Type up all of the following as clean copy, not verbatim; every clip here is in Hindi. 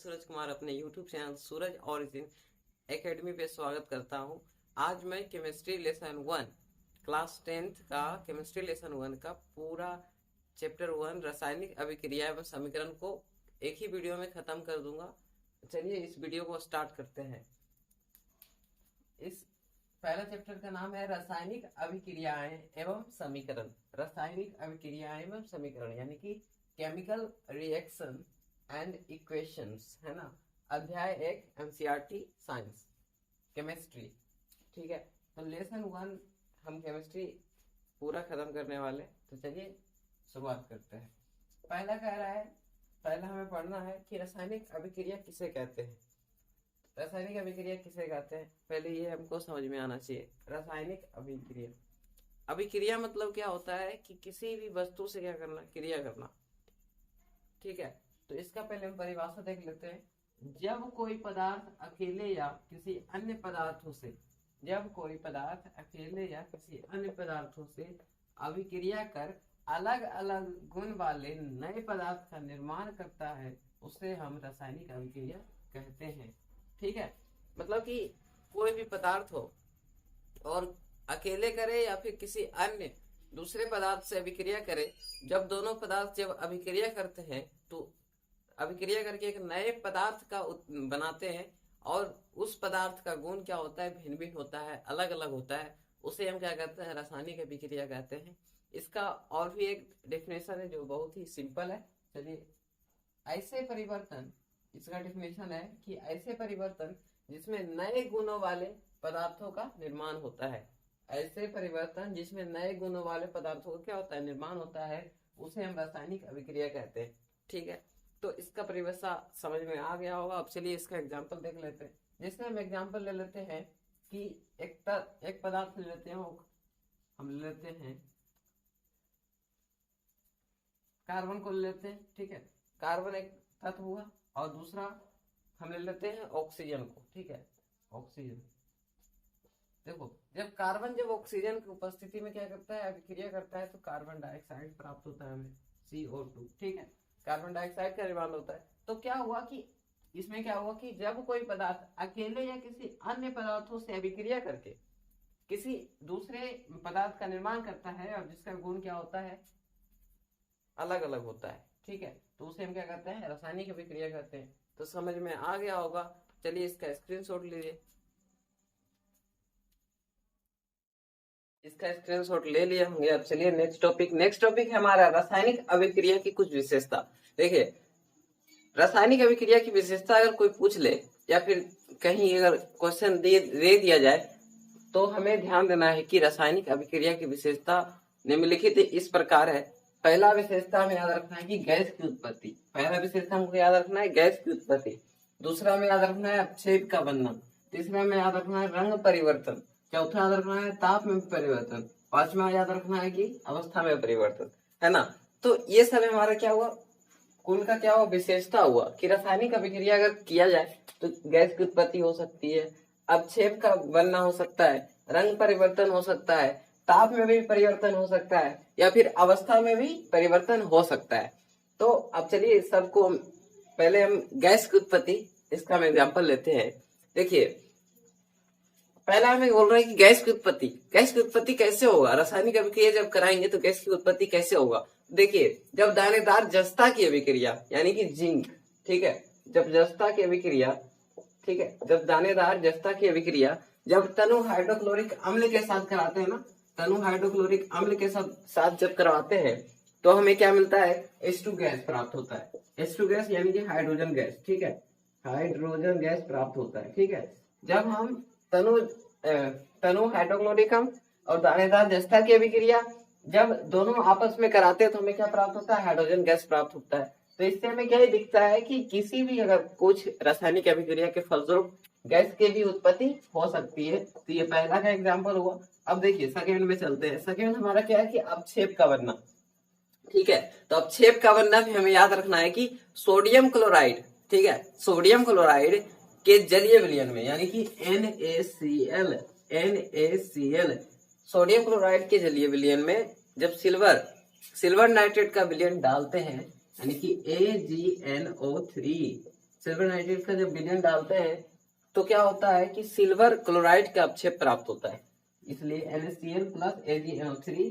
सूरज कुमार अपने YouTube चैनल सूरज ऑरिजिन एकेडमी पे स्वागत करता हूं। आज मैं केमिस्ट्री लेसन 1 क्लास 10th का केमिस्ट्री लेसन 1 का पूरा चैप्टर 1 रासायनिक अभिक्रिया एवं समीकरण को एक ही वीडियो में खत्म कर दूंगा। चलिए इस वीडियो को स्टार्ट करते हैं। इस पहला चैप्टर का नाम है रासायनिक अभिक्रियाएं एवं समीकरण। रासायनिक अभिक्रियाएं एवं समीकरण यानी कि केमिकल रिएक्शन एंड इक्वेशंस, है ना। अध्याय 1 एनसीईआरटी साइंस केमिस्ट्री। ठीक है, तो लेसन 1 हम केमिस्ट्री पूरा खत्म करने वाले। तो चलिए शुरुआत करते हैं। पहला कह रहा है, पहला हमें पढ़ना है कि रासायनिक अभिक्रिया किसे कहते हैं। रासायनिक अभिक्रिया किसे कहते हैं, पहले ये हमको समझ में आना चाहिए। रासायनिक अभिक्रिया, अभिक्रिया मतलब क्या होता है कि किसी भी वस्तु से क्या करना, क्रिया करना। ठीक है, तो इसका पहले हम परिभाषा देख लेते हैं। जब कोई पदार्थ अकेले या किसी अन्य पदार्थों से, जब कोई पदार्थ अकेले या किसी अन्य पदार्थों से अभिक्रिया कर अलग अलग गुण वाले नए पदार्थ का निर्माण करता है, उसे हम रासायनिक अभिक्रिया कहते हैं। ठीक है, मतलब कि कोई भी पदार्थ हो और अकेले करे या फिर किसी अन्य दूसरे पदार्थ से अभिक्रिया करे, जब दोनों पदार्थ जब अभिक्रिया करते हैं तो अभिक्रिया करके एक नए पदार्थ का बनाते हैं और उस पदार्थ का गुण क्या होता है, भिन्न भिन्न होता है, अलग अलग होता है, उसे हम क्या कहते हैं, रासायनिक अभिक्रिया कहते हैं। इसका और भी एक डेफिनेशन है जो बहुत ही सिंपल है। चलिए, ऐसे परिवर्तन, इसका डेफिनेशन है कि ऐसे परिवर्तन जिसमें नए गुणों वाले पदार्थों का निर्माण होता है। ऐसे परिवर्तन जिसमें नए गुणों वाले पदार्थों का क्या होता है, निर्माण होता है, उसे हम रासायनिक अभिक्रिया कहते हैं। ठीक है, तो इसका परिभाषा समझ में आ गया होगा। अब चलिए इसका एग्जांपल देख लेते हैं। जैसे हम एग्जांपल ले लेते हैं कि एक पदार्थ ले लेते हैं, हम ले लेते हैं कार्बन को ले लेते हैं। ठीक है, कार्बन एक तत्व हुआ और दूसरा हम ले लेते हैं ऑक्सीजन को। ठीक है, ऑक्सीजन। देखो, जब कार्बन जब ऑक्सीजन की उपस्थिति में क्या करता है, अभिक्रिया करता है, तो कार्बन डाइऑक्साइड प्राप्त होता है हमें, CO2। ठीक है, कार्बन डाइऑक्साइड का निर्माण होता है। तो क्या हुआ कि इसमें क्या हुआ कि जब कोई पदार्थ अकेले या किसी अन्य पदार्थों से अभिक्रिया करके किसी दूसरे पदार्थ का निर्माण करता है और जिसका गुण क्या होता है, अलग अलग होता है। ठीक है, तो उसे हम क्या कहते हैं, रासायनिक अभिक्रिया कहते हैं। तो समझ में आ गया होगा। चलिए इसका स्क्रीनशॉट लीजिए। इसका स्क्रीनशॉट ले लिया होंगे। अब चलिए नेक्स्ट टॉपिक है हमारा रासायनिक अभिक्रिया की कुछ विशेषता। देखिए, रासायनिक अभिक्रिया की विशेषता अगर कोई पूछ ले या फिर कहीं अगर क्वेश्चन दे दिया जाए तो हमें ध्यान देना है कि रासायनिक अभिक्रिया की विशेषता निम्नलिखित इस प्रकार है। पहला विशेषता हमें याद रखना है कि गैस की उत्पत्ति। पहला विशेषता हमको याद रखना है गैस की उत्पत्ति। दूसरा में याद रखना है अपक्षेप का बनना। तीसरा में याद रखना है रंग परिवर्तन। चौथा याद रखना है ताप में परिवर्तन। पांचवा याद रखना है कि अवस्था में परिवर्तन, है ना। तो ये सब हमारा क्या हुआ, कुल का क्या हुआ, विशेषता हुआ कि रासायनिक अभिक्रिया अगर किया जाए तो गैस की उत्पत्ति हो सकती है, अपक्षेप का बनना हो सकता है, रंग परिवर्तन हो सकता है, ताप में भी परिवर्तन हो सकता है, या फिर अवस्था में भी परिवर्तन हो सकता है। तो अब चलिए सबको पहले हम गैस की उत्पत्ति, इसका हम एग्जाम्पल लेते हैं। देखिए, पहला हमें बोल रहा है कि गैस की उत्पत्ति कैसे होगा, रासायनिक अभिक्रिया जब कराएंगे तो गैस की उत्पत्ति कैसे होगा। देखिए, जब दानेदार जस्ता की अभिक्रिया यानी कि जिंक, ठीक है, जब जस्ता की अभिक्रिया, ठीक है, जब दानेदार जस्ता की अभिक्रिया जब तनु हाइड्रोक्लोरिक अम्ल के साथ कराते हैं ना, तनु हाइड्रोक्लोरिक अम्ल के साथ जब करवाते हैं तो हमें क्या मिलता है, H2 गैस प्राप्त होता है। H2 गैस यानी कि हाइड्रोजन गैस। ठीक है, हाइड्रोजन गैस प्राप्त होता है। ठीक है, जब हम तनु हाइड्रोक्लोरिक अम्ल और दानेदार जस्ता की अभिक्रिया जब दोनों आपस में कराते हैं तो हमें क्या प्राप्त होता है, हाइड्रोजन गैस प्राप्त होता है। तो इससे हमें क्या दिखता है कि किसी भी अगर कुछ रासायनिक अभिक्रिया के फलस्वरूप गैस की भी उत्पत्ति हो सकती है। तो ये पहला का एग्जाम्पल हुआ। अब देखिए सेकंड में चलते हैं। सेकंड हमारा क्या है कि अपक्षेप का बनना। ठीक है, तो अपक्षेप का बनना भी हमें याद रखना है कि सोडियम क्लोराइड, ठीक है, सोडियम क्लोराइड के जलीय विलयन में यानी कि NaCl, सोडियम क्लोराइड के जलीय विलयन में जब सिल्वर नाइट्रेट का विलयन डालते हैं यानी कि AgNO3, सिल्वर नाइट्रेट का जब विलयन डालते हैं तो क्या होता है कि सिल्वर क्लोराइड का अपक्षेप प्राप्त होता है, इसलिए NaCl प्लस AgNO3,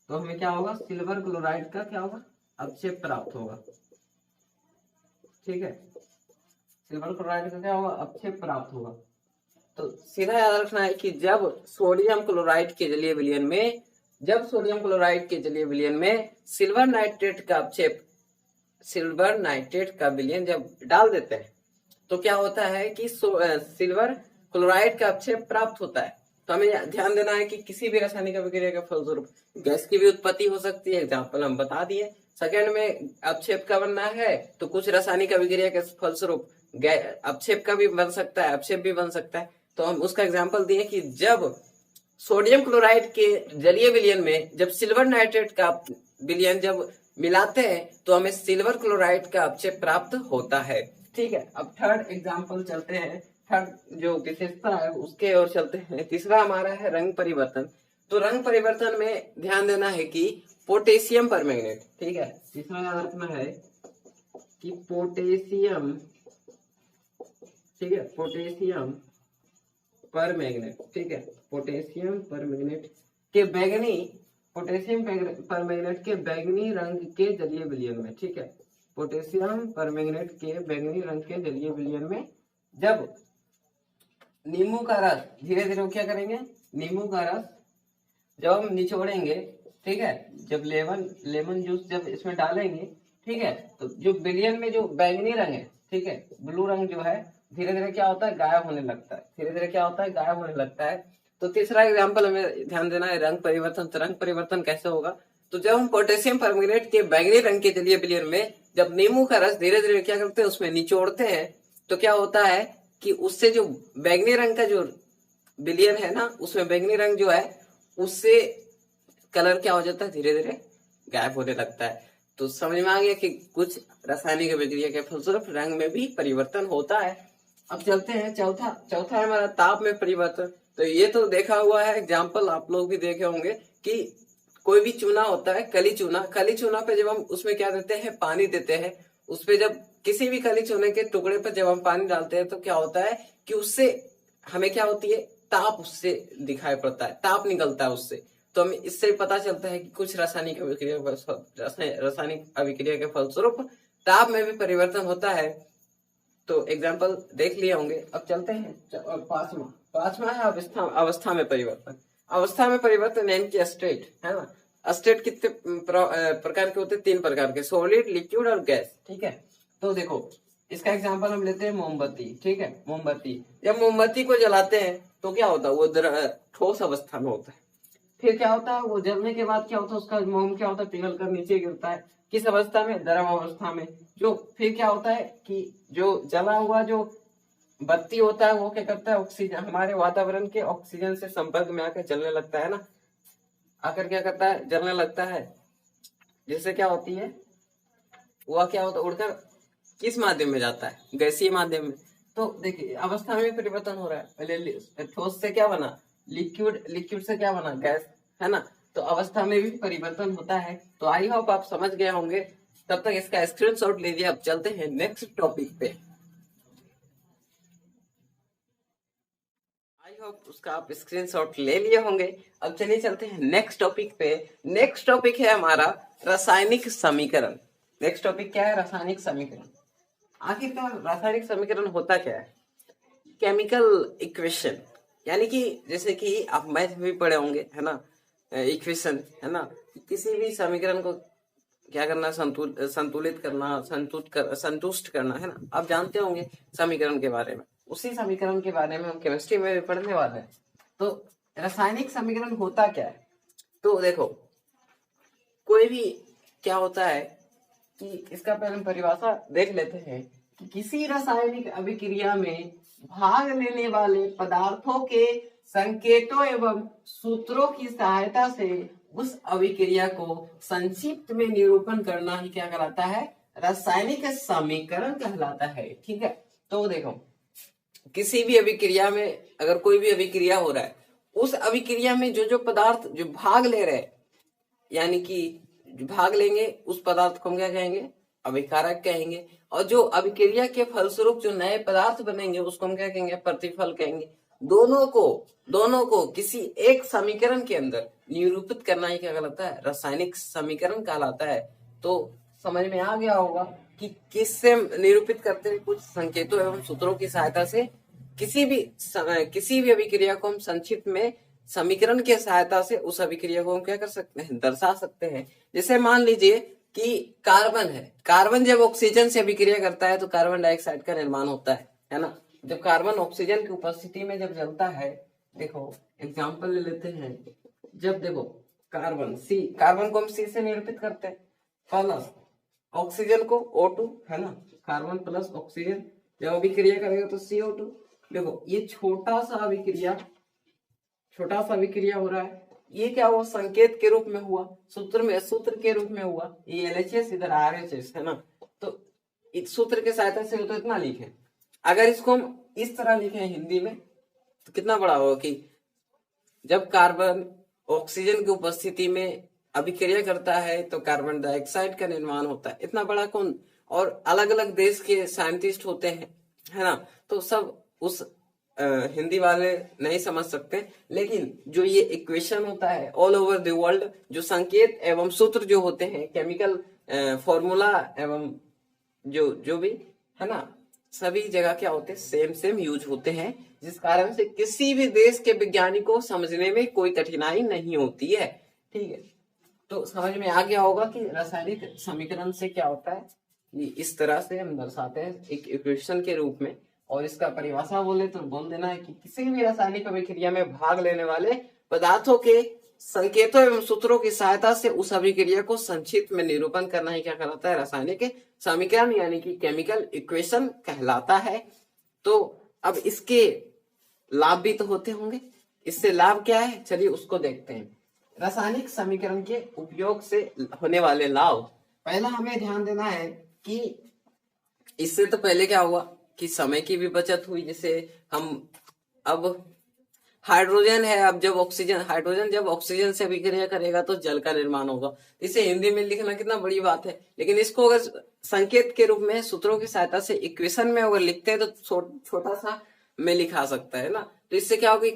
तो हमें क्या होगा, सिल्वर क्लोराइड का क्या होगा, अपक्षेप प्राप्त होगा। ठीक है, सिल्वर क्लोराइड का क्या होगा, अपक्षेप प्राप्त होगा। तो सीधा याद रखना है कि जब सोडियम क्लोराइड के जलीय विलयन में सिल्वर नाइट्रेट का अपक्षेप, सिल्वर नाइट्रेट का विलयन जब डाल देते हैं तो क्या होता है कि सिल्वर क्लोराइड का अपक्षेप प्राप्त होता है। तो हमें ध्यान देना है कि किसी भी रासायनिक अभिक्रिया के फलस्वरूप गैस की भी उत्पत्ति हो सकती है, एग्जाम्पल हम बता दिए। सेकंड में अपक्षेप का बनना है तो कुछ रासायनिक अभिक्रिया के फलस्वरूप अपक्षेप का भी बन सकता है, अपक्षेप भी बन सकता है। तो हम उसका एग्जाम्पल दिए कि जब सोडियम क्लोराइड के जलीय विलयन में जब सिल्वर नाइट्रेट का विलयन जब मिलाते हैं तो हमें सिल्वर क्लोराइड का अपक्षेप प्राप्त होता है। ठीक है, अब थर्ड एग्जाम्पल चलते हैं, थर्ड जो विशेषता है उसके ओर चलते हैं। तीसरा हमारा है रंग परिवर्तन। तो रंग परिवर्तन में ध्यान देना है कि पोटेशियम परमैंगनेट, ठीक है, तीसरा याद रखना है कि पोटेशियम, ठीक है, पोटेशियम परमैंगनेट, ठीक है, पोटेशियम परमैंगनेट के बैगनी रंग के जलीय विलयन में, ठीक है, पोटेशियम परमैंगनेट के बैगनी रंग के जलीय विलयन में जब नींबू का रस धीरे धीरे क्या करेंगे, नींबू का रस जब हम निचोड़ेंगे, ठीक है, जब लेमन जूस जब इसमें डालेंगे, ठीक है, तो जो विलयन में जो बैगनी रंग है, ठीक है, ब्लू रंग जो है धीरे धीरे क्या होता है, गायब होने लगता है, धीरे धीरे क्या होता है, गायब होने लगता है। तो तीसरा एग्जाम्पल हमें ध्यान देना है रंग परिवर्तन। तो रंग परिवर्तन कैसे होगा, तो जब हम पोटेशियम परमैंगनेट के बैगनी रंग के जलीय विलयन में जब नींबू का रस धीरे धीरे क्या करते हैं, उसमें निचोड़ते हैं, तो क्या होता है कि उससे जो बैगनी रंग का जो विलयन है ना, उसमें बैगनी रंग जो है उससे कलर क्या हो जाता है, धीरे धीरे गायब होने लगता है। तो समझ में आ गया कि कुछ रासायनिक अभिक्रिया के फलस्वरूप रंग में भी परिवर्तन होता है। अब चलते हैं चौथा है हमारा ताप में परिवर्तन। तो ये तो देखा हुआ है, एग्जाम्पल आप लोग भी देखे होंगे कि कोई भी चूना होता है, कली चूना पे जब हम उसमें क्या देते हैं, पानी देते हैं, उस पे जब किसी भी कली चूने के टुकड़े पर जब हम पानी डालते हैं तो क्या होता है कि उससे हमें क्या होती है, ताप उससे दिखाई पड़ता है, ताप निकलता है उससे। तो हमें इससे पता चलता है कि कुछ रासायनिक अभिक्रिया के फलस्वरूप ताप में भी परिवर्तन होता है। तो एग्जाम्पल देख लिए होंगे। अब चलते हैं पांचवा है अवस्था में परिवर्तन। अवस्था में परिवर्तन यानी कि स्टेट है ना। स्टेट कितने प्रकार के होते हैं, 3 प्रकार के, सॉलिड, लिक्विड और गैस। ठीक है, तो देखो इसका एग्जाम्पल हम लेते हैं मोमबत्ती। ठीक है, मोमबत्ती, जब मोमबत्ती को जलाते हैं तो क्या होता है, वो ठोस अवस्था में होता है। फिर क्या होता है, वो जलने के बाद क्या होता है, उसका मोम क्या होता है, पिघल कर नीचे गिरता है। किस अवस्था में, द्रव अवस्था में। जो फिर क्या होता है कि जो जला हुआ जो बत्ती होता है वो क्या करता है, ऑक्सीजन, हमारे वातावरण के ऑक्सीजन से संपर्क में आकर जलने लगता है ना, आकर क्या करता है, जलने लगता है। जिससे क्या होती है, वह क्या होता है, उड़कर किस माध्यम में जाता है, गैसीय माध्यम में। तो देखिए अवस्था में परिवर्तन हो रहा है। पहले ठोस से क्या बना, लिक्विड से क्या बना, गैस, है ना। तो अवस्था में भी परिवर्तन होता है। तो आई होप आप समझ गए होंगे। तब तक इसका स्क्रीनशॉट लीजिए। अब चलते हैं नेक्स्ट टॉपिक पे। आई होप उसका आप स्क्रीनशॉट ले लिए होंगे। अब चलिए चलते हैं नेक्स्ट टॉपिक पे। नेक्स्ट टॉपिक है हमारा रासायनिक समीकरण। नेक्स्ट टॉपिक क्या है, रासायनिक समीकरण। आखिरकार रासायनिक समीकरण होता क्या है, केमिकल इक्वेशन, यानी कि जैसे कि आप मैथ भी पढ़े होंगे, है ना, इक्वेशन, है ना। किसी भी समीकरण को क्या करना, संतुलित करना, संतुष्ट करना, है ना। आप जानते होंगे समीकरण के बारे में। उसी समीकरण के बारे में हम केमिस्ट्री में भी पढ़ने वाले हैं। तो रासायनिक समीकरण होता क्या है, तो देखो कोई भी क्या होता है कि इसका पहले हम परिभाषा देख लेते हैं कि किसी रासायनिक अभिक्रिया में भाग लेने वाले पदार्थों के संकेतों एवं सूत्रों की सहायता से उस अभिक्रिया को संक्षिप्त में निरूपण करना ही क्या कहलाता है, रासायनिक समीकरण कहलाता है। ठीक है, तो देखो किसी भी अभिक्रिया में अगर कोई भी अभिक्रिया हो रहा है, उस अभिक्रिया में जो जो पदार्थ जो भाग ले रहे हैं, यानी कि भाग लेंगे, उस पदार्थ को हम क्या कहेंगे, अभिकारक कहेंगे। और जो अभिक्रिया के फलस्वरूप जो नए पदार्थ बनेंगे उसको हम क्या कहेंगे, प्रतिफल कहेंगे। दोनों को किसी एक समीकरण के अंदर निरूपित करना ही क्या कहलाता है, रासायनिक समीकरण कहलाता है। तो समझ में आ गया होगा कि किससे निरूपित करते हैं, कुछ संकेतों एवं सूत्रों की सहायता से किसी भी अभिक्रिया को हम संक्षिप्त में समीकरण की सहायता से उस अभिक्रिया को हम क्या कर सकते हैं, दर्शा सकते हैं। जैसे मान लीजिए कि कार्बन है, कार्बन जब ऑक्सीजन से अभिक्रिया करता है तो कार्बन डाइऑक्साइड का निर्माण होता है ना। जब कार्बन ऑक्सीजन की उपस्थिति में जब जलता है, देखो एग्जांपल ले लेते हैं, जब देखो कार्बन को हम सी से निरूपित करते हैं, प्लस ऑक्सीजन को O2 है ना, कार्बन प्लस ऑक्सीजन जब अभिक्रिया करेगा तो CO2। देखो ये छोटा सा अभिक्रिया हो रहा है, ये क्या हुआ, संकेत के रूप में हुआ, सूत्र के रूप में हुआ, ये LHS इधर RHS है ना। तो इस सूत्र के सहायता से तो इतना लिखे, अगर इसको हम इस तरह लिखे हिंदी में तो कितना बड़ा होगा कि जब कार्बन ऑक्सीजन की उपस्थिति में अभिक्रिया करता है तो कार्बन डाइऑक्साइड का निर्माण होता है। इतना बड़ा कौन, और अलग अलग देश के साइंटिस्ट होते हैं है ना, तो सब उस हिंदी वाले नहीं समझ सकते, लेकिन जो ये इक्वेशन होता है ऑल ओवर द वर्ल्ड, जो संकेत एवं सूत्र जो होते हैं, केमिकल फॉर्मूला एवं जो भी है ना, सभी जगह क्या होते हैं, सेम यूज होते हैं, जिस कारण से किसी भी देश के वैज्ञानिक को समझने में कोई कठिनाई नहीं होती है। ठीक है, तो समझ में आ गया होगा कि रासायनिक समीकरण से क्या होता है, कि इस तरह से हम दर्शाते हैं एक इक्वेशन के रूप में। और इसका परिभाषा बोले तो बोल देना है कि किसी भी रासायनिक अभिक्रिया में भाग लेने वाले पदार्थों के संकेतों एवं सूत्रों की सहायता से उस अभिक्रिया को संक्षिप्त में निरूपण करना ही क्या कहलाता है, रासायनिक समीकरण यानी कि केमिकल इक्वेशन कहलाता है। तो अब इसके लाभ भी तो होते होंगे, इससे लाभ क्या है, चलिए उसको देखते हैं। रासायनिक समीकरण के उपयोग से होने वाले लाभ, पहला हमें ध्यान देना है कि इससे तो पहले क्या हुआ कि समय की भी बचत हुई। जैसे हम अब हाइड्रोजन है, अब जब हाइड्रोजन जब ऑक्सीजन से अभिक्रिया करेगा तो जल का निर्माण होगा। इसे हिंदी में लिखना कितना बड़ी बात है, लेकिन इसको अगर संकेत के रूप में सूत्रों की सहायता से इक्वेशन में अगर लिखते हैं तो छोटा सा में लिखा सकता है ना। तो इससे क्या होगी,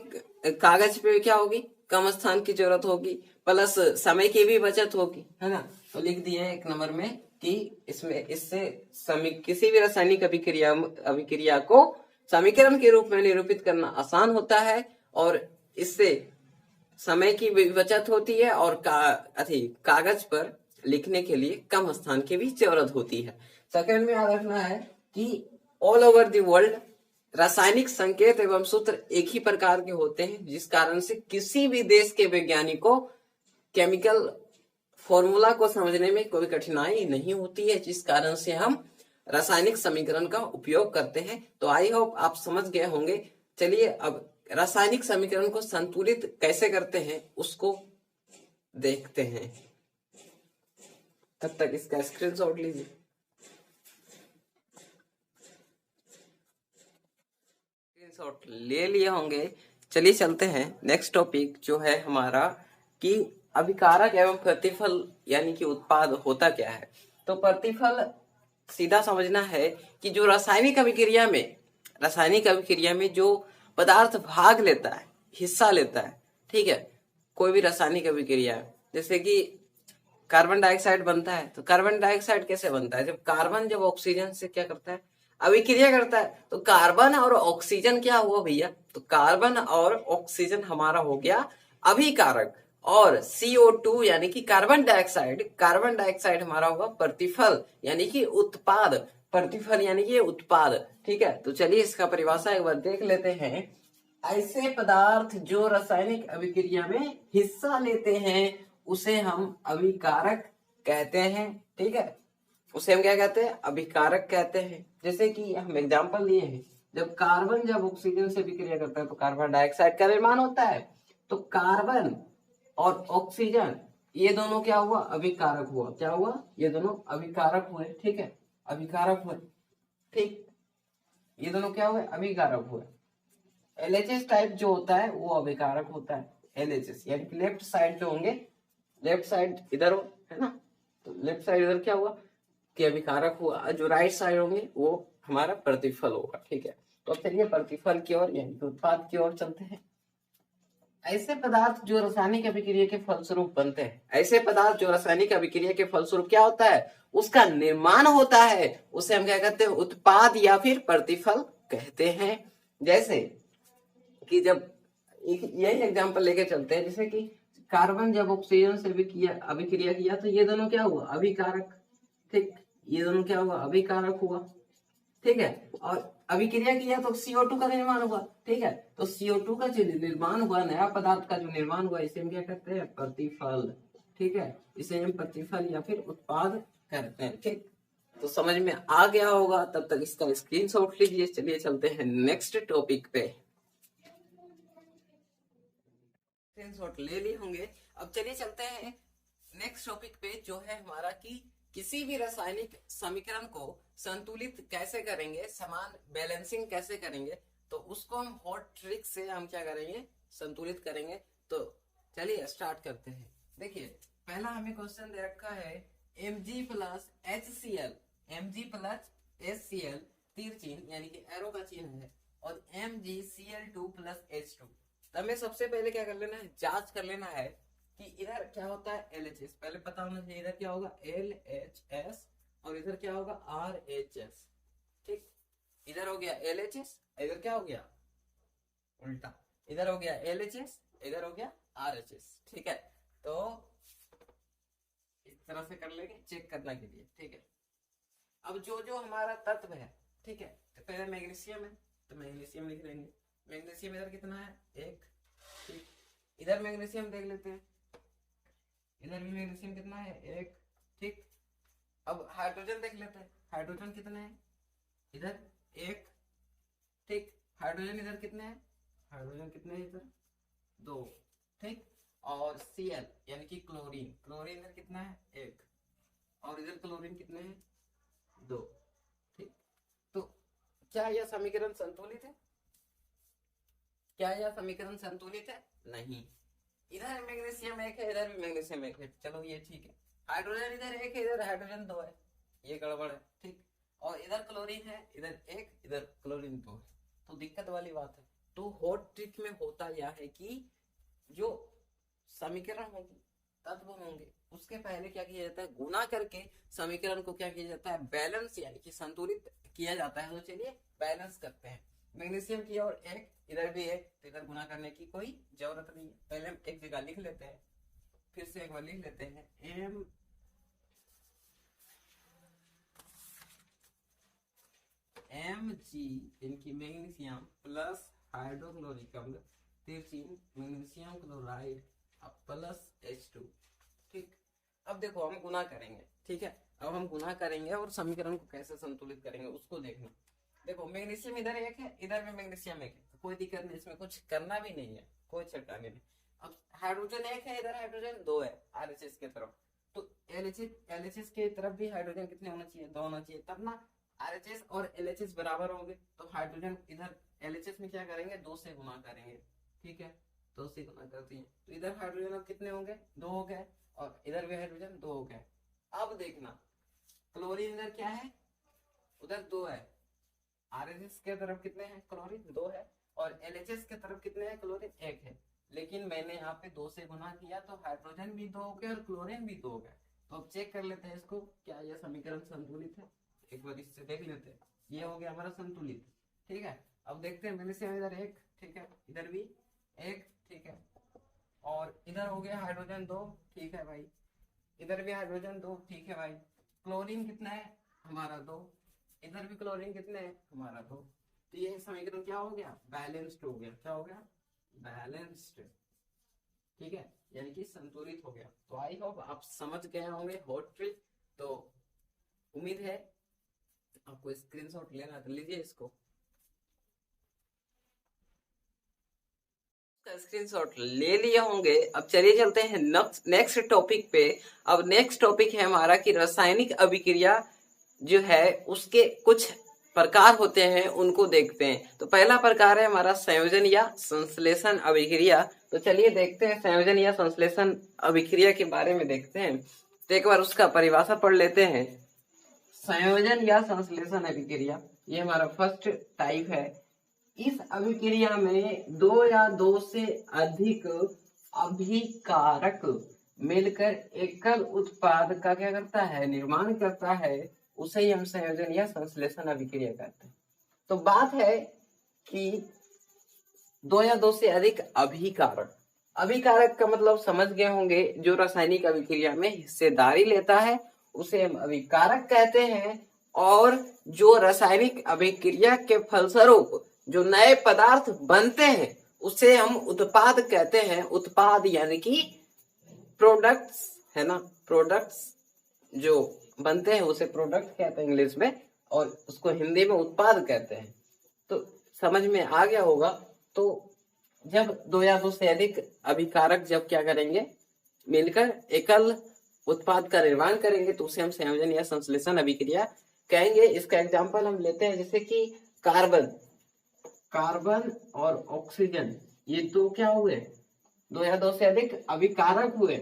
कागज पे क्या होगी, कम स्थान की जरूरत होगी, प्लस समय की भी बचत होगी है ना। तो लिख दिए एक नंबर में कि इससे किसी भी रासायनिक अभिक्रिया को समीकरण के रूप में निरूपित करना आसान होता है, और इससे समय की भी बचत होती है, और कागज पर लिखने के लिए कम स्थान की भी जरूरत होती है। सेकंड में याद रखना है कि ऑल ओवर द वर्ल्ड रासायनिक संकेत एवं सूत्र एक ही प्रकार के होते हैं, जिस कारण से किसी भी देश के वैज्ञानिक को केमिकल फॉर्मूला को समझने में कोई कठिनाई नहीं होती है, जिस कारण से हम रासायनिक समीकरण का उपयोग करते हैं। तो आई होप आप समझ गए होंगे। चलिए अब रासायनिक समीकरण को संतुलित कैसे करते हैं उसको देखते हैं। तब तक इसका स्क्रीनशॉट लीजिए। स्क्रीनशॉट ले लिए होंगे। चलिए चलते हैं नेक्स्ट टॉपिक जो है हमारा कि अभिकारक एवं प्रतिफल यानी कि उत्पाद होता क्या है। तो प्रतिफल सीधा समझना है कि जो रासायनिक अभिक्रिया में जो पदार्थ भाग लेता है, हिस्सा लेता है, ठीक है, कोई भी रासायनिक अभिक्रिया, जैसे कि कार्बन डाइऑक्साइड बनता है, तो कार्बन डाइऑक्साइड कैसे बनता है, जब ऑक्सीजन से क्या करता है, अभिक्रिया करता है। तो कार्बन और ऑक्सीजन क्या हुआ भैया, तो कार्बन और ऑक्सीजन हमारा हो गया अभिकारक, और CO2 यानी कि कार्बन डाइऑक्साइड हमारा होगा प्रतिफल यानी कि उत्पाद। ठीक है, तो चलिए इसका परिभाषा एक बार देख लेते हैं। ऐसे पदार्थ जो रासायनिक अभिक्रिया में हिस्सा लेते हैं उसे हम अभिकारक कहते हैं। ठीक है, उसे हम क्या कहते हैं, अभिकारक कहते हैं। जैसे कि हम एग्जांपल लिए हैं, जब ऑक्सीजन से अभिक्रिया करता है तो कार्बन डाइऑक्साइड का निर्माण होता है। तो कार्बन और ऑक्सीजन ये दोनों क्या हुआ, अभिकारक हुआ। क्या हुआ, ये दोनों अभिकारक हुए। ठीक है, अभिकारक हुए। ठीक, ये दोनों क्या हुए, अभिकारक हुए। LHS टाइप जो होता है वो अभिकारक होता है। LHS यानी कि लेफ्ट साइड जो होंगे, लेफ्ट साइड इधर हो है ना, तो लेफ्ट साइड इधर क्या हुआ, के अभिकारक हुआ, जो राइट साइड होंगे वो हमारा प्रतिफल होगा। ठीक है, तो अब चलिए प्रतिफल की ओर यानी कि उत्पाद की ओर चलते हैं। ऐसे पदार्थ जो रासायनिक अभिक्रिया के फलस्वरूप बनते हैं, ऐसे पदार्थ जो रासायनिक अभिक्रिया के फलस्वरूप क्या होता है, उसका निर्माण होता है, उसे हम क्या कहते हैं, उत्पाद या फिर प्रतिफल कहते हैं। जैसे कि जब यही एग्जांपल लेके चलते हैं, जैसे कि कार्बन जब ऑक्सीजन से अभिक्रिया किया तो ये दोनों क्या हुआ, अभिकारक। ठीक, ये दोनों क्या हुआ, अभिकारक हुआ। ठीक है, और अभिक्रिया किया तो CO2 का निर्माण हुआ। ठीक है, तो CO2 का जो निर्माण हुआ, नया पदार्थ का जो निर्माण हुआ, इसे हम क्या कहते हैं, प्रतिफल। ठीक है, इसे हम प्रतिफल या फिर उत्पाद कहते हैं। ठीक, तो समझ में आ गया होगा, तब तक इसका स्क्रीनशॉट लीजिए। चलिए चलते हैं नेक्स्ट टॉपिक पे। स्क्रीनशॉट ले लिए होंगे। अब चलिए चलते हैं नेक्स्ट टॉपिक पे, जो है हमारा कि किसी भी रासायनिक समीकरण को संतुलित कैसे करेंगे, समान बैलेंसिंग कैसे करेंगे, तो उसको हम हॉट ट्रिक से हम क्या करेंगे, संतुलित करेंगे। तो चलिए स्टार्ट करते हैं। देखिए पहला हमें क्वेश्चन दे रखा है Mg plus HCl, Mg plus HCl तीर चिन्ह यानी कि एरो का चिन्ह है, और MgCl2 प्लस H2। तो हमें सबसे पहले क्या कर लेना है, जांच कर लेना है कि इधर क्या होता है LHS, पहले पता होना चाहिए इधर क्या होगा LHS और इधर क्या होगा RHS। ठीक, इधर हो गया LHS, इधर क्या हो गया उल्टा, इधर हो गया LHS, इधर हो गया RHS। ठीक है, तो इस तरह से कर लेंगे चेक करने के लिए। ठीक है, अब जो जो हमारा तत्व है, ठीक है, तो पहले मैग्नीशियम है तो मैग्नीशियम लिख लेंगे। मैग्नीशियम इधर कितना है, 1। ठीक, इधर मैग्नीशियम देख लेते हैं, इधर भी मैग्नीशियम कितना है, 1। ठीक, अब हाइड्रोजन देख लेते हैं, हाइड्रोजन कितने हैं, इधर 1। ठीक, हाइड्रोजन इधर कितने हैं, हाइड्रोजन कितने हैं इधर 2। ठीक, और Cl यानी कि क्लोरीन, क्लोरीन इधर कितना है, 1, और इधर क्लोरीन कितने हैं, 2। ठीक, तो क्या यह समीकरण संतुलित है, क्या यह समीकरण संतुलित है, नहीं। इधर मैग्नीशियम 1 है, इधर भी मैग्नीशियम 1 है, चलो ये ठीक है। हाइड्रोजन इधर 1 है, इधर हाइड्रोजन 2 है, ये गड़बड़ है। ठीक, और इधर क्लोरीन है, इधर 1, इधर क्लोरीन 2 है, तो दिक्कत वाली बात है। तो हॉट ट्रिक में होता यह है कि जो समीकरण होगी, तत्व होंगे, उसके पहले क्या किया जाता है, गुना करके समीकरण को क्या किया जाता है, बैलेंस यानी कि संतुलित किया जाता है। तो चलिए बैलेंस करते हैं। मैग्नीशियम की ओर 1, इधर भी 1, तो इधर गुना करने की कोई जरूरत नहीं है। पहले हम एक जगह लिख लेते हैं, फिर से एक बार लिख लेते हैं, Mg इनकी मैग्नीशियम प्लस हाइड्रोक्लोरिक अम्ल तीर चिन्ह मैग्नीशियम क्लोराइड प्लस H2। ठीक, अब देखो हम गुना करेंगे। ठीक है, अब हम गुना करेंगे और समीकरण को कैसे संतुलित करेंगे उसको देखना। देखो मैग्नीशियम इधर 1 है, इधर भी मैग्नीशियम 1 है, कोई दिक्कत नहीं, इसमें कुछ करना भी नहीं है, कोई छिड़काने नहीं। अब हाइड्रोजन 1 है, इधर हाइड्रोजन 2 है RHS के तरफ, तो LHS के तरफ भी हाइड्रोजन कितने होना चाहिए, 2 होना चाहिए, तब ना RHS और LHS बराबर होंगे। तो हाइड्रोजन इधर LHS में क्या करेंगे, 2 से गुना करेंगे। ठीक है, 2 से गुना करते हैं, तो इधर हाइड्रोजन अब कितने होंगे, 2 हो गए, और इधर भी हाइड्रोजन 2 हो गए। अब देखना क्लोरीन इधर क्या है, उधर 2 है, RHS के तरफ कितने हैं, क्लोरीन 2 है, और LHS के तरफ कितने हैं, क्लोरीन 1 है। लेकिन मैंने यहाँ पे 2 से गुना किया तो हाइड्रोजन भी 2 हो गए और क्लोरीन भी 2 हो गए। तो अब चेक कर लेते हैं इसको, क्या यह समीकरण संतुलित है, एक बार इससे देख लेते हैं। ये हो गया हमारा संतुलित। ठीक है, अब देखते हैं, मैंने से इधर 1, ठीक है, इधर भी 1, ठीक है, और इधर हो गया हाइड्रोजन 2, ठीक है भाई, इधर भी हाइड्रोजन 2, ठीक है भाई। क्लोरीन कितना है हमारा 2, इधर भी क्लोरीन कितने हैं हमारा 2। तो ये समीकरण क्या हो गया, बैलेंस्ड हो गया। क्या हो गया, बैलेंस्ड। ठीक है, यानी कि संतुलित हो गया। तो आई होप आप समझ गए होंगे हॉट ट्रिक। तो उम्मीद है आपको स्क्रीनशॉट लेना तो लीजिए इसको, स्क्रीनशॉट ले लिए होंगे। अब चलिए चलते हैं नेक्स्ट टॉपिक पे। अब नेक्स्ट टॉपिक है हमारा कि रासायनिक अभिक्रिया जो है उसके कुछ प्रकार होते हैं, उनको देखते हैं। तो पहला प्रकार है हमारा संयोजन या संश्लेषण अभिक्रिया। तो चलिए देखते हैं संयोजन या संश्लेषण अभिक्रिया के बारे में देखते हैं। तो एक बार उसका परिभाषा पढ़ लेते हैं। संयोजन या संश्लेषण अभिक्रिया, ये हमारा फर्स्ट टाइप है। इस अभिक्रिया में दो या दो से अधिक अभिकारक मिलकर एकल उत्पाद का क्या करता है, निर्माण करता है, उसे ही हम संयोजन या संश्लेषण अभिक्रिया कहते हैं। तो बात है कि दो या दो से अधिक अभिकारक, अभिकारक का मतलब समझ गए होंगे, जो रासायनिक अभिक्रिया में हिस्सेदारी लेता है उसे हम अभिकारक कहते हैं। और जो रासायनिक अभिक्रिया के फलस्वरूप जो नए पदार्थ बनते हैं उसे हम उत्पाद कहते हैं। उत्पाद यानी कि प्रोडक्ट्स, है ना, प्रोडक्ट्स जो बनते हैं उसे प्रोडक्ट कहते हैं इंग्लिश में, और उसको हिंदी में उत्पाद कहते हैं। तो समझ में आ गया होगा। तो जब दो या दो से अधिक अभिकारक जब क्या करेंगे, मिलकर एकल उत्पाद का निर्माण करेंगे तो उसे हम संयोजन या संश्लेषण अभिक्रिया कहेंगे। इसका एग्जांपल हम लेते हैं, जैसे कि कार्बन और ऑक्सीजन, ये दो क्या हुए, दो या दो से अधिक अभिकारक हुए,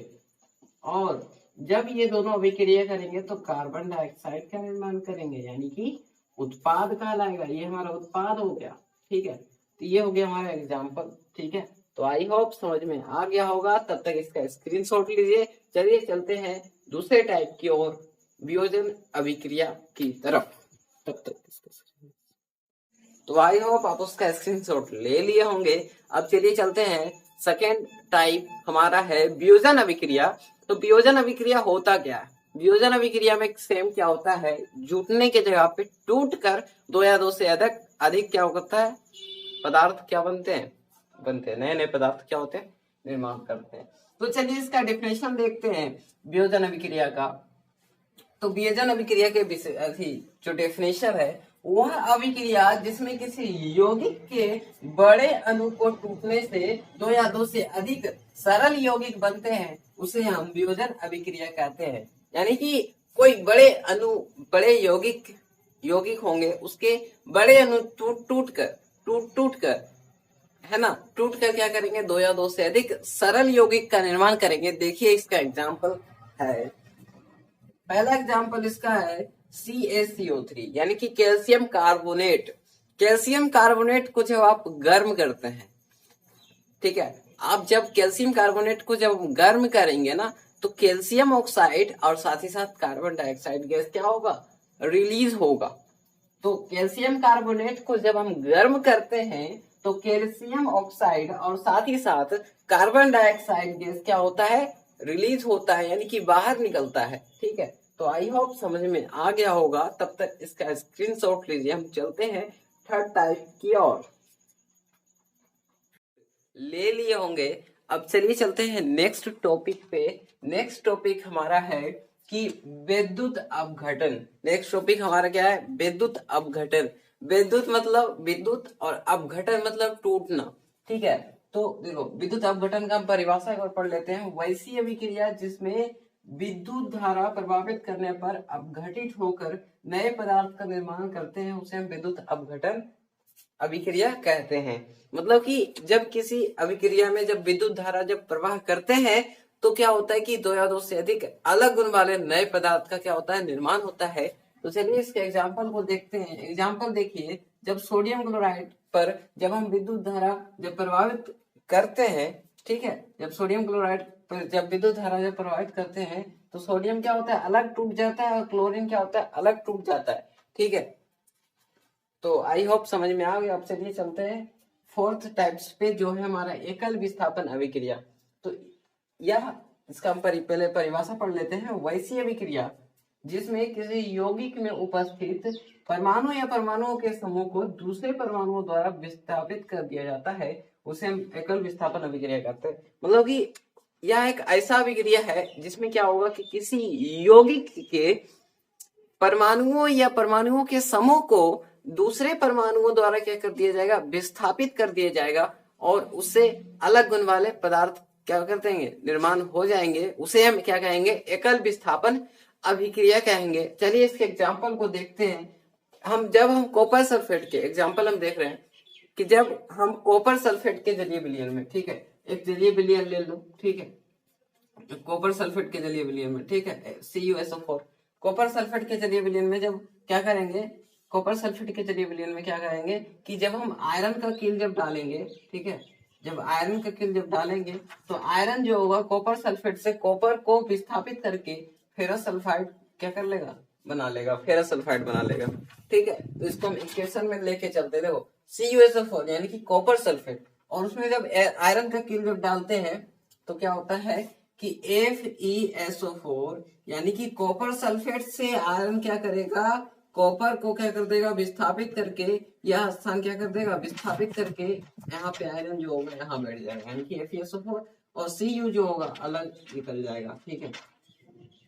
और जब ये दोनों अभिक्रिया करेंगे तो कार्बन डाइऑक्साइड का निर्माण करेंगे, यानी कि उत्पाद कहलाएगा। ये हमारा उत्पाद हो गया, ठीक है। तो ये हो गया हमारा एग्जाम्पल, ठीक है। तो आई होप समझ में आ गया होगा। तब तक इसका स्क्रीनशॉट लीजिए। चलिए चलते हैं दूसरे टाइप की ओर, वियोजन अभिक्रिया की तरफ। तब तक तो आई होप आप उसका स्क्रीनशॉट ले लिए होंगे। अब चलिए चलते हैं, सेकेंड टाइप हमारा है वियोजन अभिक्रिया। तो वियोजन अभिक्रिया होता क्या है? वियोजन अभिक्रिया में सेम क्या होता है, जुटने के जगह पे टूटकर दो या दो से अधिक क्या होता है, पदार्थ क्या बनते हैं, नए नए पदार्थ क्या होते हैं, निर्माण करते हैं। तो चलिए इसका डेफिनेशन देखते हैं वियोजन अभिक्रिया का। तो वियोजन अभिक्रिया के जो डेफिनेशन है, वह अभिक्रिया जिसमें किसी यौगिक के बड़े अणु को टूटने से दो या दो से अधिक सरल यौगिक बनते हैं, उसे हम वियोजन अभिक्रिया कहते हैं। यानी कि कोई बड़े अणु, बड़े यौगिक होंगे, उसके बड़े अणु टूट कर है ना, टूट कर क्या करेंगे, दो या दो से अधिक सरल यौगिक का निर्माण करेंगे। देखिए इसका एग्जाम्पल है, पहला एग्जाम्पल इसका है CaCO3, यानी कि कैल्शियम कार्बोनेट। कैल्शियम कार्बोनेट को जब आप गर्म करते हैं, ठीक है, आप जब कैल्शियम कार्बोनेट को जब गर्म करेंगे ना, तो कैल्शियम ऑक्साइड और साथ ही साथ कार्बन डाइऑक्साइड गैस क्या होगा, रिलीज होगा। तो कैल्शियम कार्बोनेट को जब हम गर्म करते हैं तो कैल्शियम ऑक्साइड और साथ ही साथ कार्बन डाइऑक्साइड गैस क्या होता है, रिलीज होता है, यानी कि बाहर निकलता है, ठीक है। तो आई होप समझ में आ गया होगा। तब तक इसका स्क्रीनशॉट लीजिए। हम चलते हैं थर्ड टाइप की ओर, ले लिए होंगे। अब चलिए चलते हैं नेक्स्ट टॉपिक पे। नेक्स्ट टॉपिक हमारा है कि विद्युत अपघटन। नेक्स्ट टॉपिक हमारा क्या है, विद्युत अपघटन। विद्युत मतलब विद्युत और अपघटन मतलब टूटना, ठीक है। तो देखो विद्युत अपघटन का हम परिभाषा एक बार पढ़ लेते हैं। वैसी अभिक्रिया जिसमें विद्युत धारा प्रभावित करने पर अपघटित होकर नए पदार्थ का निर्माण करते हैं, उसे हम विद्युत अपघटन अभिक्रिया कहते हैं। मतलब कि जब किसी अभिक्रिया में जब विद्युत धारा जब प्रवाह करते हैं तो क्या होता है कि दो या दो से अधिक अलग गुण वाले नए पदार्थ का क्या होता है, निर्माण होता है। तो चलिए इसके एग्जाम्पल को देखते हैं। एग्जाम्पल देखिए, जब सोडियम क्लोराइड पर जब हम विद्युत धारा जब प्रभावित करते हैं, ठीक है, जब सोडियम क्लोराइड पर जब विद्युत धारा जब प्रभावित करते हैं तो सोडियम क्या होता है, अलग टूट जाता है, और क्लोरीन क्या होता है, अलग टूट जाता है, ठीक है। तो आई होप समझ में आ गया। अब चलिए चलते हैं फोर्थ टाइप्स पे, जो है हमारा एकल विस्थापन अभिक्रिया। तो यह इसका हम पहले परिभाषा पढ़ लेते हैं। वैसी अभिक्रिया जिसमें किसी यौगिक में उपस्थित परमाणु या परमाणुओं के समूह को दूसरे परमाणुओं द्वारा विस्थापित कर दिया जाता है, उसे हम एकल विस्थापन अभिक्रिया कहते हैं। मतलब कि यह एक ऐसा अभिक्रिया है जिसमें क्या होगा कि किसी यौगिक के परमाणुओं या परमाणुओं के समूह को दूसरे परमाणुओं द्वारा क्या कर दिया जाएगा, विस्थापित कर दिया जाएगा, और उससे अलग गुण वाले पदार्थ क्या कर देंगे, निर्माण हो जाएंगे। उसे हम क्या कहेंगे, एकल विस्थापन अभिक्रिया कहेंगे। चलिए इसके एग्जाम्पल को देखते हैं। जब हम कॉपर सल्फेट के एग्जाम्पल हम देख रहे हैं कि जब हम कॉपर सल्फेट के जलीय विलयन में, ठीक है, एक जलीय विलयन ले लो, ठीक है, कॉपर सल्फेट के जलीय विलयन में, ठीक है, CuSO4। कॉपर सल्फेट के जलीय विलयन में जब क्या करेंगे, कॉपर सल्फेट के जलीय विलयन में क्या करेंगे कि जब हम आयरन का कील जब डालेंगे, ठीक है, जब आयरन का कील जब डालेंगे तो आयरन जो होगा कॉपर सल्फेट से कॉपर को विस्थापित करके फेरस सल्फाइड क्या कर लेगा, बना लेगा, फेरस सल्फाइड बना लेगा। ठीक है, तो इसको हम इक्वेशन में लेके चलते, देखो CuSO4 यानी कि कॉपर सल्फेट, और उसमें जब आयरन का कील जब डालते हैं तो क्या होता है कि FeSO4 यानी कि कॉपर सल्फेट से आयरन क्या करेगा, कॉपर को क्या कर देगा, विस्थापित करके, यह स्थान क्या कर देगा, विस्थापित करके यहाँ पे आयरन जो होगा यहाँ बैठ जाएगा, यानी कि FeSO4 और Cu जो होगा अलग निकल जाएगा। ठीक है,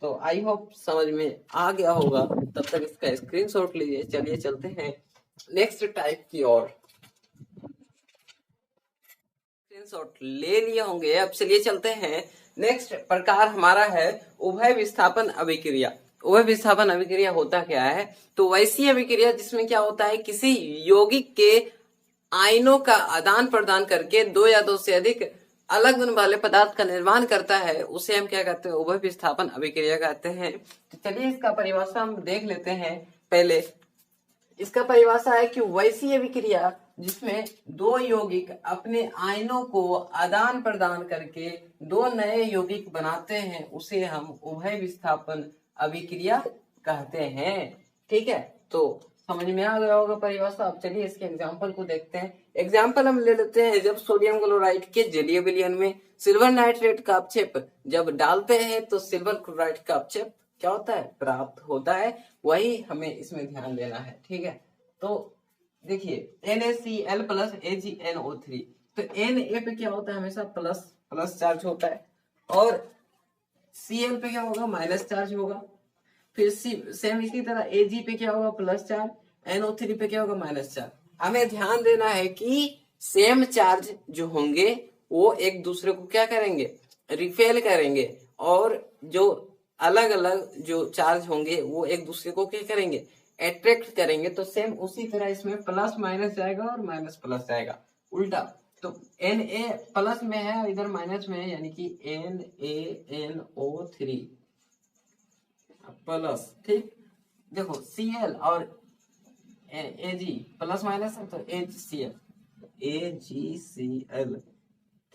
तो आई होप समझ में आ गया होगा, तब तक इसका स्क्रीनशॉट लीजिए। चलिए चलते हैं नेक्स्ट टाइप की ओर। स्क्रीनशॉट ले लिए होंगे, अब चलिए चलते हैं नेक्स्ट प्रकार हमारा है उभय विस्थापन अभिक्रिया। उभय विस्थापन अभिक्रिया होता क्या है, तो वैसी अभिक्रिया जिसमें क्या होता है किसी यौगिक के आयनों का आदान प्रदान करके दो या दो से अधिक अलग गुण वाले पदार्थ का निर्माण करता है, उसे हम क्या कहते हैं, उभय विस्थापन अभिक्रिया कहते हैं। तो चलिए इसका परिभाषा हम देख लेते हैं। पहले इसका परिभाषा है कि वैसी अभिक्रिया जिसमें दो यौगिक अपने आयनों को आदान प्रदान करके दो नए यौगिक बनाते हैं, उसे हम उभय विस्थापन अभिक्रिया कहते हैं। ठीक है, तो समझ में आ गया होगा परिभाषा। अब चलिए इसके एग्जाम्पल को देखते हैं। एग्जाम्पल हम ले लेते हैं, जब सोडियम क्लोराइड के जलीय विलयन में सिल्वर नाइट्रेट का अपक्षेप जब डालते हैं तो सिल्वर क्लोराइड का अपक्षेप क्या होता है, प्राप्त होता है। वही हमें इसमें ध्यान देना है। ठीक है, तो देखिए NaCl प्लस AgNO3, तो Na पे क्या होता है, हमेशा प्लस प्लस चार्ज होता है, और Cl पे क्या होगा, माइनस चार्ज होगा। फिर सेम इसी तरह Ag पे क्या होगा, प्लस चार्ज, NO3 पे क्या होगा, माइनस चार्ज। हमें ध्यान देना है कि सेम चार्ज जो होंगे वो एक दूसरे को क्या करेंगे, रिपेल करेंगे, और जो अलग अलग जो चार्ज होंगे वो एक दूसरे को क्या करेंगे, अट्रैक्ट करेंगे। तो सेम उसी तरह इसमें प्लस माइनस जाएगा और माइनस प्लस जाएगा, उल्टा। तो Na प्लस में है, इधर माइनस में है, यानी कि NaNO3 प्लस। ठीक, देखो Cl और Ag प्लस माइनस है, तो AgCl,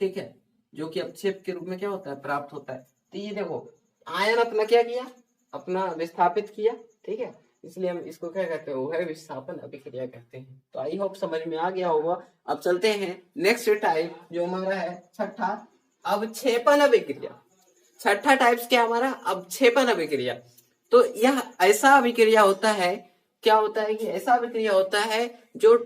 ठीक है, जो कि अपक्षेप के रूप में क्या होता है, प्राप्त होता है। तो ये देखो आयन अपना क्या किया, अपना विस्थापित किया। ठीक है, इसलिए हम इसको क्या कहते हैं, उभय विस्थापन अभिक्रिया कहते हैं। तो आई होप समझ में आ गया होगा। अब चलते हैं नेक्स्ट टाइप जो हमारा है छठा, अवक्षेपण अभिक्रिया। छठा टाइप्स क्या हमारा, अवक्षेपण अभिक्रिया। तो यह ऐसा अभिक्रिया होता है, क्या होता है कि ऐसा अभिक्रिया होता है जो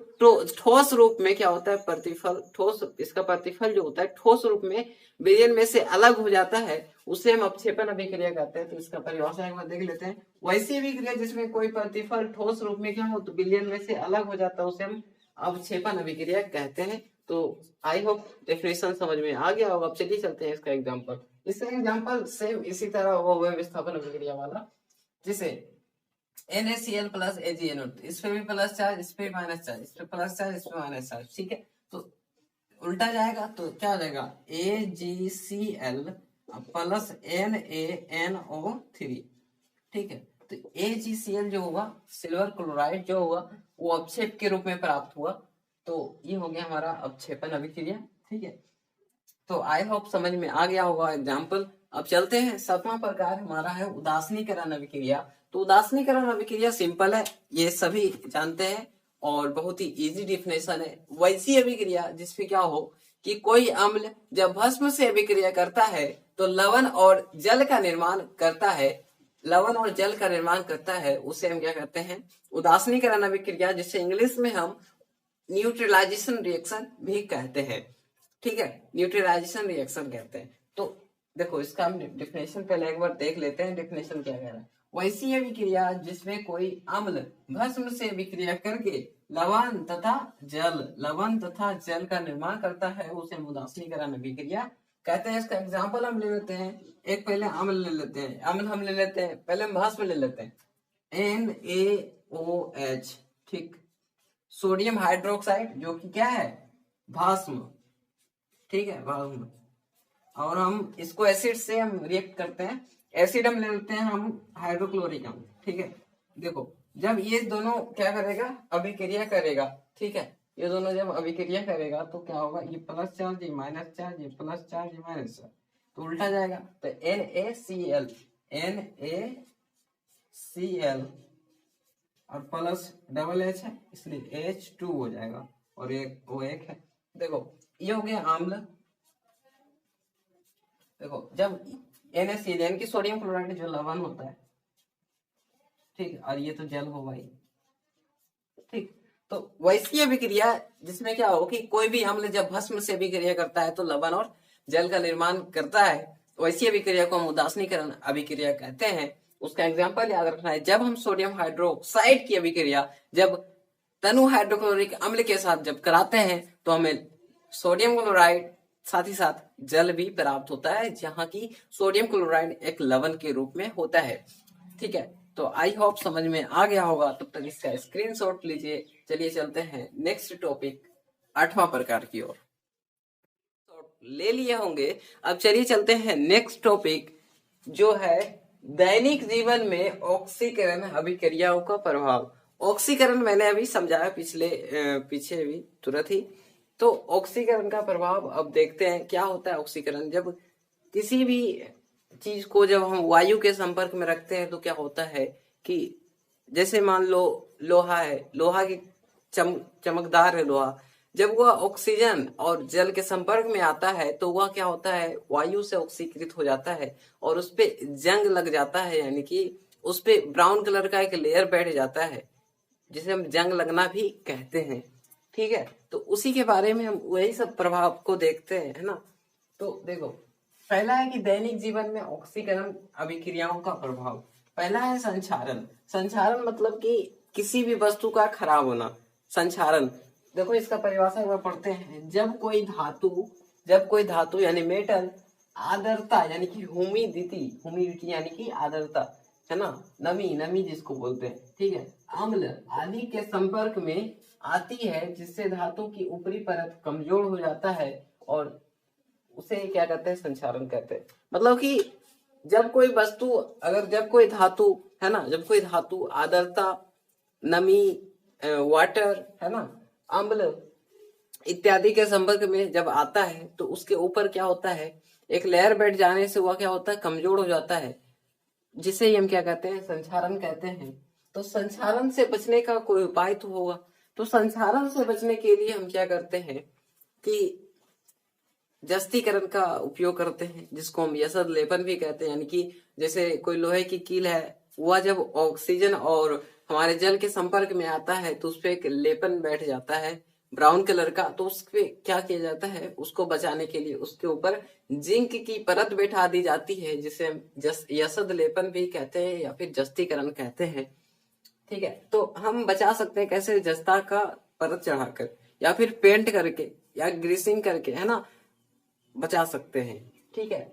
ठोस रूप में क्या होता है, प्रतिफल, ठोस, इसका प्रतिफल जो होता है ठोस रूप में विलयन में से अलग हो जाता है, उसे हम अवक्षेपण अभिक्रिया कहते हैं। तो इसका परिभाषा एक बार देख लेते हैं। वैसी अभिक्रिया जिसमें कोई प्रतिफल ठोस रूप में क्या हो, तो विलयन में से अलग हो जाता है, उसे हम अवक्षेपण अभिक्रिया कहते हैं। तो आई होप डेफिनेशन समझ में आ गया होगा। अब चलिए चलते हैं इसका एग्जाम्पल। इसका एग्जाम्पल सेम इसी तरह होगा विस्थापन अभिक्रिया वाला, जिसे NaCl प्लस AgNO, इस पे भी प्लस चार्ज, इस पे माइनस चार्ज, इस पे प्लस चार्ज, इस पे माइनस चार्ज। ठीक है, तो उल्टा जाएगा तो क्या हो जाएगा, AgCl प्लस NaNO3। ठीक है, तो AgCl जो होगा, सिल्वर क्लोराइड जो होगा, वो अपक्षेप के रूप में प्राप्त हुआ। तो ये हो गया हमारा अवक्षेपण अभिक्रिया। ठीक है, तो आई होप समझ में आ गया होगा एग्जाम्पल। अब चलते हैं, सातवां प्रकार हमारा है उदासीनीकरण अभिक्रिया। तो उदासीनीकरण अभिक्रिया सिंपल है, ये सभी जानते हैं और बहुत ही इजी डिफिनेशन है। वैसी अभिक्रिया जिसमें क्या हो कि कोई अम्ल जब भस्म से अभिक्रिया करता है तो लवण और जल का निर्माण करता है, लवण और जल का निर्माण करता है, उसे हम क्या कहते हैं, उदासीनीकरण अभिक्रिया, जिसे इंग्लिश में हम न्यूट्रलाइजेशन रिएक्शन भी कहते हैं। ठीक है, न्यूट्रलाइजेशन रिएक्शन कहते हैं। तो देखो इसका हम डेफिनेशन पहले एक बार देख लेते हैं, डेफिनेशन क्या कह रहा है। वैसी अभिक्रिया जिसमें कोई अम्ल भस्म से अभिक्रिया करके लवण तथा जल का निर्माण करता है, उसे उदासीनीकरण अभिक्रिया कहते हैं। इसका एग्जाम्पल हम ले लेते हैं। एक पहले अम्ल ले लेते हैं, पहले हम भस्म ले लेते हैं, NaOH। ठीक, सोडियम हाइड्रोक्साइड जो कि क्या है, भस्म। ठीक है, भस्म, और हम इसको एसिड से हम रिएक्ट करते हैं एसिड अम्ल ले लेते हैं हम हाइड्रोक्लोरिक अम्ल, ठीक है। देखो जब ये दोनों क्या करेगा, अभिक्रिया करेगा, ठीक है, ये दोनों जब अभिक्रिया करेगा तो क्या होगा, ये प्लस चार्ज, ये माइनस चार्ज, ये प्लस चार्ज, ये माइनस चार्ज, तो उल्टा जाएगा। तो NaCl, NaCl और प्लस डबल H है इसलिए H2 हो जाएगा, और एक वो एक है। देखो ये हो गया आम्ल। देखो जब NaCl यानी कि सोडियम क्लोराइड जो लवण होता है, ठीक, और ये तो जल हो भाई, ठीक। तो वैसी अभिक्रिया जिसमें क्या हो कि कोई भी अम्ल जब भस्म से अभिक्रिया करता है तो लवण और जल का निर्माण करता है, वैसी अभिक्रिया को हम उदासीनीकरण अभिक्रिया कहते हैं। उसका एग्जाम्पल याद रखना है, जब हम सोडियम हाइड्रोक्साइड की अभिक्रिया जब तनु हाइड्रोक्लोरिक अम्ल के साथ जब कराते हैं तो हमें सोडियम क्लोराइड साथ ही साथ जल भी प्राप्त होता है, जहां की सोडियम क्लोराइड एक लवण के रूप में होता है, ठीक है। तो आई होप समझ में आ गया होगा, तब तक इसका स्क्रीनशॉट लीजिए। चलिए चलते हैं नेक्स्ट टॉपिक 8वां प्रकार की ओर। ले लिए होंगे, अब चलिए चलते हैं नेक्स्ट टॉपिक जो है दैनिक जीवन में ऑक्सीकरण अभिक्रियाओं का प्रभाव। ऑक्सीकरण मैंने अभी समझाया पीछे भी तुरंत ही। तो ऑक्सीकरण का प्रभाव अब देखते हैं क्या होता है। ऑक्सीकरण जब किसी भी चीज को जब हम वायु के संपर्क में रखते हैं तो क्या होता है कि जैसे मान लो लोहा है, लोहा की चमकदार है लोहा, जब वह ऑक्सीजन और जल के संपर्क में आता है तो वह क्या होता है, वायु से ऑक्सीकृत हो जाता है और उस पे जंग लग जाता है, यानी कि उस पे ब्राउन कलर का एक लेयर बैठ जाता है जिसे हम जंग लगना भी कहते हैं, ठीक है। तो उसी के बारे में हम वही सब प्रभाव को देखते हैं, है ना। तो देखो पहला है कि दैनिक जीवन में ऑक्सीकरण अभिक्रियाओं का प्रभाव। पहला है संक्षारण। संक्षारण मतलब कि किसी भी वस्तु का खराब होना, संक्षारण। देखो इसका परिभाषा एक बार पढ़ते हैं। जब कोई धातु यानी मेटल आर्द्रता यानी कि ह्यूमिडिटी यानी कि आर्द्रता, है ना, नमी जिसको बोलते हैं, ठीक है, अम्ल आदि के संपर्क में आती है, जिससे धातु की ऊपरी परत कमजोर हो जाता है और उसे क्या कहते हैं, संक्षारण कहते हैं। मतलब कि जब कोई वस्तु जब कोई धातु, है ना, जब कोई धातु आर्द्रता, नमी, वाटर, है ना, अम्ल इत्यादि के संपर्क में जब आता है तो उसके ऊपर क्या होता है, एक लेयर बैठ जाने से वह क्या होता है, कमजोर हो जाता है, जिसे हम क्या कहते हैं, संक्षारण कहते हैं। तो संक्षारण से बचने का कोई उपाय तो होगा। तो संक्षारण से बचने के लिए हम क्या करते हैं कि जस्तीकरण का उपयोग करते हैं, जिसको हम यसद लेपन भी कहते हैं। यानी कि जैसे कोई लोहे की कील है, वह जब ऑक्सीजन और हमारे जल के संपर्क में आता है तो उस पर एक लेपन बैठ जाता है ब्राउन कलर का, तो उस पे क्या किया जाता है, उसको बचाने के लिए उसके ऊपर जिंक की परत बैठा दी जाती है, जिसे हम यसद लेपन भी कहते हैं या फिर जस्तीकरण कहते हैं, ठीक है। तो हम बचा सकते हैं कैसे, जस्ता का परत चढ़ाकर या फिर पेंट करके या ग्रीसिंग करके, है ना, बचा सकते हैं, ठीक है।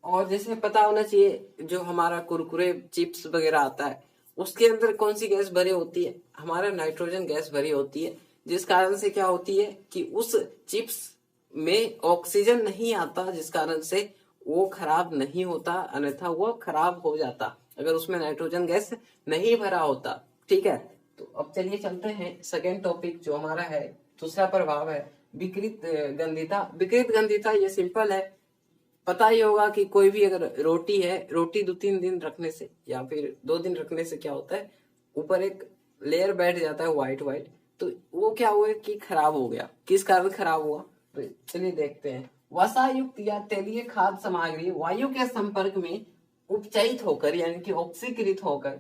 और जैसे पता होना चाहिए, जो हमारा कुरकुरे चिप्स वगैरह आता है उसके अंदर कौन सी गैस भरी होती है, हमारा नाइट्रोजन गैस भरी होती है, जिस कारण से क्या होती है कि उस चिप्स में ऑक्सीजन नहीं आता, जिस कारण से वो खराब नहीं होता, अन्यथा वो खराब हो जाता अगर उसमें नाइट्रोजन गैस नहीं भरा होता, ठीक है। तो अब चलिए चलते हैं सेकेंड टॉपिक जो हमारा है, दूसरा प्रभाव है विकृत गंधिता। विकृत गंधिता ये सिंपल है, पता ही होगा कि कोई भी अगर रोटी है, रोटी 2-3 दिन रखने से या फिर 2 दिन रखने से क्या होता है, ऊपर एक लेयर बैठ जाता है व्हाइट, तो वो क्या हुआ कि खराब हो गया। किस कारण खराब हुआ, तो चलिए देखते हैं। वसा युक्त या तेलीय खाद्य सामग्री वायु के संपर्क में उपचयित होकर यानी कि ऑक्सीकृत होकर,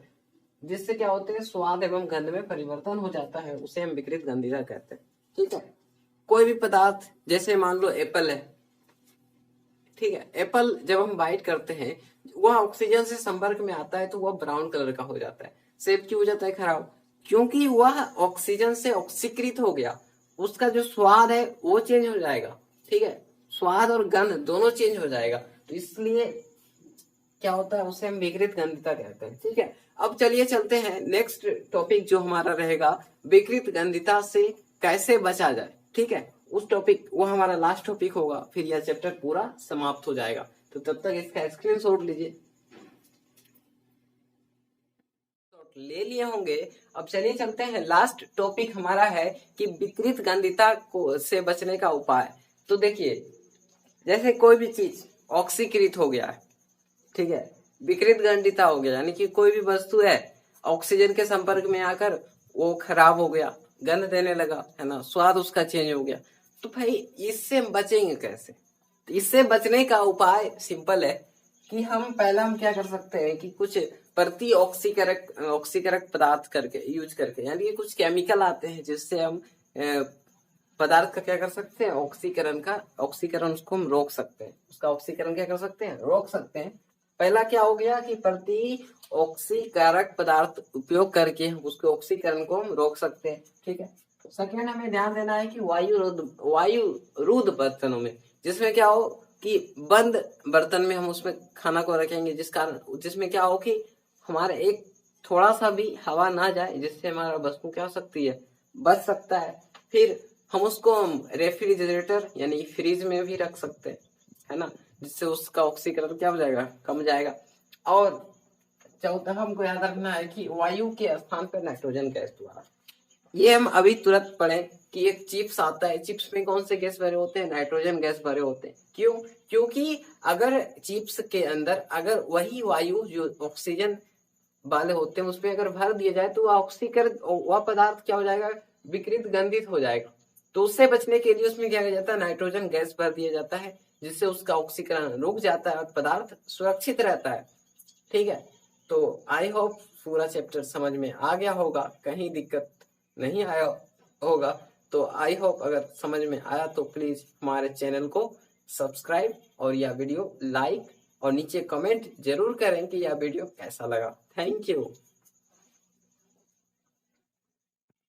जिससे क्या होते हैं, स्वाद एवं गंध में परिवर्तन हो जाता है, उसे हम विकृत गंधिता कहते हैं, ठीक है। कोई भी पदार्थ, जैसे मान लो एप्पल है, ठीक है, एप्पल जब हम बाइट करते हैं वह ऑक्सीजन से संपर्क में आता है तो वह ब्राउन कलर का हो जाता है। सेब क्यों हो जाता है खराब, क्योंकि वह ऑक्सीजन से ऑक्सीकृत हो गया, उसका जो स्वाद है वो चेंज हो जाएगा, ठीक है, स्वाद और गंध दोनों चेंज हो जाएगा, तो इसलिए क्या होता है, उसे हम विकृत गंधिता कहते हैं, ठीक है। अब चलिए चलते हैं नेक्स्ट टॉपिक जो हमारा रहेगा, विकृत गंधिता से कैसे बचा जाए, ठीक है। उस टॉपिक वो हमारा लास्ट टॉपिक होगा, फिर यह चैप्टर पूरा समाप्त हो जाएगा। तो तब तक इसका स्क्रीनशॉट लीजिए। ले लिए होंगे। अब चलिए चलते हैं, लास्ट टॉपिक हमारा है कि विकृत गंधिता को से बचने का उपाय। तो देखिए, जैसे कोई भी चीज ऑक्सीकृत हो गया है, ठीक है, विकृत गंधिता हो गया, यानी कि कोई भी वस्तु है ऑक्सीजन के संपर्क में आकर वो खराब हो गया, गंध देने लगा, है ना, स्वाद उसका चेंज हो गया। तो भाई इससे हम बचेंगे कैसे? तो इससे बचने का उपाय सिंपल है कि हम क्या कर सकते हैं कि कुछ प्रति ऑक्सीकरक पदार्थ करके यूज करके, यानी कि कुछ केमिकल आते हैं जिससे हम पदार्थ का क्या कर सकते हैं, ऑक्सीकरण उसको हम रोक सकते हैं, उसका ऑक्सीकरण क्या कर सकते हैं, रोक सकते हैं। पहला क्या हो गया कि प्रति ऑक्सीकारक पदार्थ उपयोग करके उसके ऑक्सीकरण को हम रोक सकते हैं, ठीक है। सेकेंड हमें ध्यान देना है कि वायु रुद्ध बर्तनों में, जिसमें क्या हो कि बंद बर्तन में हम उसमें खाना को रखेंगे, जिसमें क्या हो कि हमारे एक थोड़ा सा भी हवा ना जाए, जिससे हमारा वस्तु क्या हो सकती है, बच सकता है। फिर हम उसको रेफ्रिजरेटर यानी फ्रिज में भी रख सकते हैं, है ना, जिससे उसका ऑक्सीकरण क्या हो जाएगा, कम जाएगा। और चौथा हमको याद रखना है कि वायु के स्थान पर नाइट्रोजन गैस द्वारा, ये हम अभी तुरंत पढ़ें कि एक चिप्स आता है, चिप्स में कौन से गैस भरे होते हैं, नाइट्रोजन गैस भरे होते हैं। क्यों? क्योंकि अगर चिप्स के अंदर अगर वही वायु जो ऑक्सीजन वाले होते हैं उसमें अगर भर दिया जाए तो वह पदार्थ क्या हो जाएगा, विकृत गंधित हो जाएगा। तो उससे बचने के लिए उसमें क्या किया जाता है, नाइट्रोजन गैस भर दिया जाता है, जिससे उसका ऑक्सीकरण रुक जाता है और पदार्थ सुरक्षित रहता है, ठीक है। तो आई होप पूरा चैप्टर समझ में आ गया होगा, कहीं दिक्कत नहीं आया होगा। तो आई होप अगर समझ में आया तो प्लीज हमारे चैनल को सब्सक्राइब और यह वीडियो लाइक और नीचे कमेंट जरूर करें कि यह वीडियो कैसा लगा। Thank you.